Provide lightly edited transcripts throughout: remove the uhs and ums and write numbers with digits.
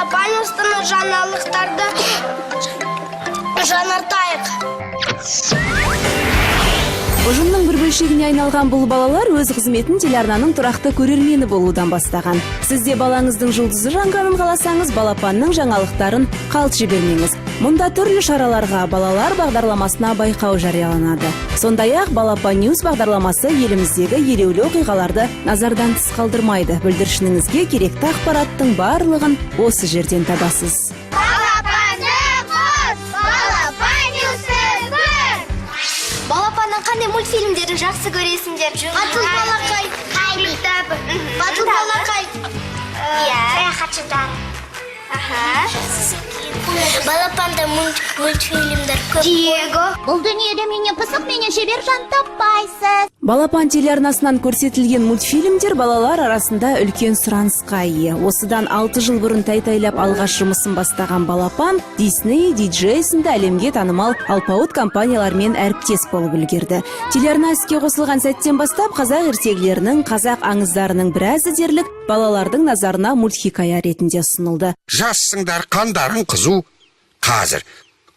балапанистың жаңалықтарды жаңартайық. Ұжымның бір бөлшегіне айналған бұл балалар өз қызметін телеарнаның тұрақты көрермені болудан бастаған. Сіз де балаңыздың жұлдызы жанғанын қаласаңыз, балапанның жаңалықтарын қалт жібермеңіз. Мұнда түрлі шараларға балалар бағдарламасына байқау жарияланады. Сондай-ақ Балапан Ньюс бағдарламасы еліміздегі елеулі оқиғаларды назардан тыс қалдырмайды. Бүлдіршініңізге керекті ақпараттың барлығын осы жерден табасыз. Балапанның қандай мультфильмдерін жақсы көресіңдер? Батыл балақай, Батыл балақай, саяхатшыдан. Балапанда мультфильмдер көп. Диего. Бұл дүниеде менен пысық, менен шебер жан таппайсыз. Балапан телеарнасынан көрсетілген мультфильмдер балалар арасында үлкен сұранысқа ие. Осыдан 6 жыл бұрын тайтайлап алғаш жұмысын бастаған Балапан Disney, DJ сынды әлемге танымал алпауыт компаниялармен әріптес болып үлгерді. Телеарна іске қосылған сәттен бастап қазақ ертегілерінің, қазақ аңыздарының біразы дерлік балалардың назарына мультхикая ретінде ұсынылды. Жассыңдар, қандарың қызу. Қазір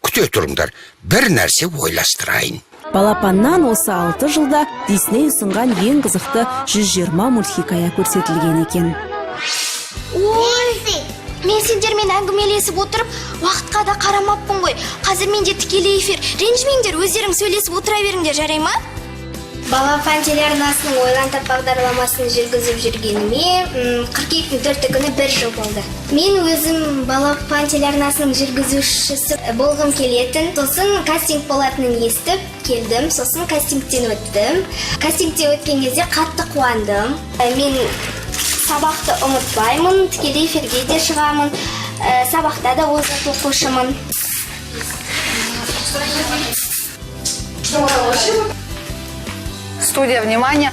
күте тұрыңдар, бір нәрсе ойластырайын. Балапаннан осы 6 жылда Disney ұсынған ең қызықты 120 мультхикая көрсетілген екен. Ой, мен сендермен әңгімелесіп отырып, уақытқа да қарамаппын ғой. Қазір менде тікелей эфир. Ренжімеңдер, өздерің сөйлесіп отыра беріңдер, жарай ма? Балапан телеарнасының ойлантап бағдарламасын жүргізіп жүргеніме қыркүйектің 4 күні 1 жыл болды. Мен өзім Балапан телеарнасының жүргізушісі болғым келетін. Сосын кастинг болатынын естіп келдім, сосын кастингтен өттім. Кастингте өткен кезде қатты қуандым. Мен сабақты ұмытпаймын, тікелей эфирге де шығамын, сабақта да озат оқушымын. Студия, внимание.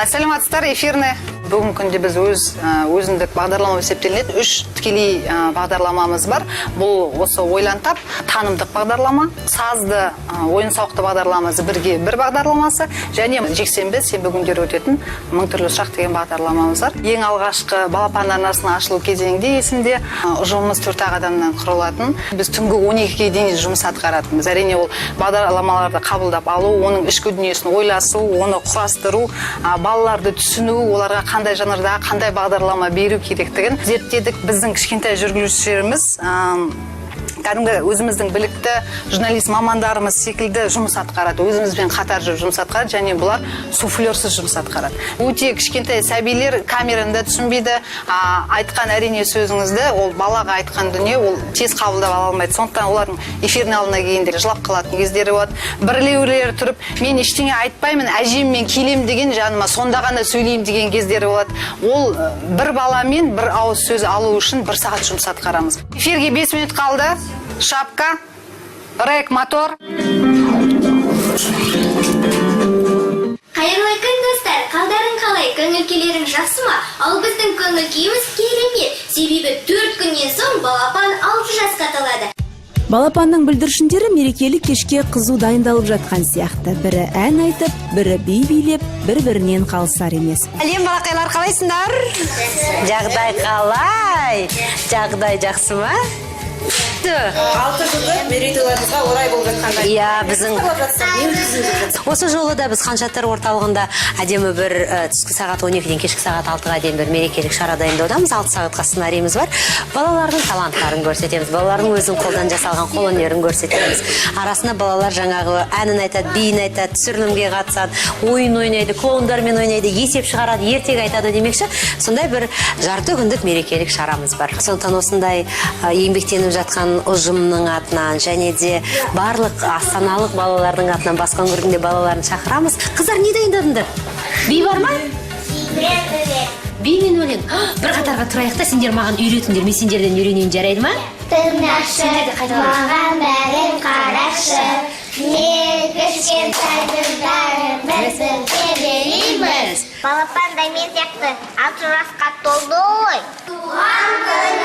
Сәлематсыздар, эфирный. Бүгінгі күнде біз өзіндік бағдарлама есептелінеді. 3 тікелей бағдарламамыз бар. Бұл осы ойлантап, танымдық бағдарлама, сазды ойын сауықты бағдарламасы бірге бір бағдарламасы, және жексенбі, сенбі күндері өтетін 1000 түрлі сұрақ деген бағдарламамыз бар. Ең алғашқы Балапан арнасының ашылу кезеңінде есімде ұжымымыз 4 адамнан құрылатын. Біз түнгі 12-ге дейін жұмыс атқаратынбыз. Әрине ол бағдарламаларды қабылдап алу, оның ішкі дүниесін ойласу, оны құрастыру, балаларды түсіну, оларға қандай жанрда, қандай бағдарлама беру керектігін зерттедік. Біздің кішкентай жүргізушілеріміз кәдімгі өзіміздің білікті журналист мамандарымыз секілді жұмыс атқарады, өзімізбен қатар жүріп жұмыс атқарады, және бұлар суфлерсіз жұмыс атқарады. Өте кішкентай сәбилер камераны да түсінбейді, айтқан әрине сөзіңізді, ол балаға айтқан дүние, ол тез қабылдап ала алмайды. Сондықтан олардың эфирдің алдына келгенде жылап қалатын кездері болады. Біреулері тұрып, мен ештеңе айтпаймын, әжеммен келем деген, жаныма сонда ғана сөйлеймін деген кездері болады. Ол бір баламен бір ауыз сөз алу үшін 1 сағат жұмыс атқарамыз. Эфирге 5 минут қалды. Шапка, рэк, мотор. Қайырлы күн, достар. Қалдарың қалай? Көңіл-күйлерің жақсы ма? Ал біздің көңіл-күйіміз керемет. Себебі 4 күннен соң Балапан 6 жасқа толады. Балапанның бүлдіршіндері мерекелік кешке қызу дайындалып жатқан сияқты. Бірі ән айтып, бірі би билеп, бір-бірінен қалысар емес. Әлем балақайлар, қалайсыңдар? Жағдай қалай? Жағдай жақсы ма? 6 жылды мерейтойларымызға орай болып жатқанда. Иә, біздің осы жолы да біз Ханшаттар орталығында әдемі бір түскі сағат 12-ден кешкі сағат 6-ға дейін бір мерекелік шара дайындаудамыз. 6 сағатқа сценарийіміз бар. Балалардың таланттарын көрсетеміз, балалардың өзінің қолдан жасалған қолөнерін көрсетеміз. Арасында балалар жаңағы әнін айтады, биін айтады, түсірілімге қатысады, ойын ойнайды, клоундармен ойнайды, есеп шығарады, ертек айтады демекші. Сондай бір жарты күндік мерекелік шарамыз бар. Сондықтан осындай еңбектеніп жатқан ұжымның атынан және де барлық астаналық балалардың атынан басқан көргенде балаларын шақырамыз. Қыздар, не дайындадыңдар? Би бар ма? Би мен өлең. Бір қатарға тұрайық та, сендер маған үйретіңдер, мен сендерден үйренейін, жарайды ма? Тыңдашы, маған бәрін қарашы, мен кішкентай қыздарын біздің берейміз. Балапан да мен сияқты 6 жасқа толды ғой. Туған күні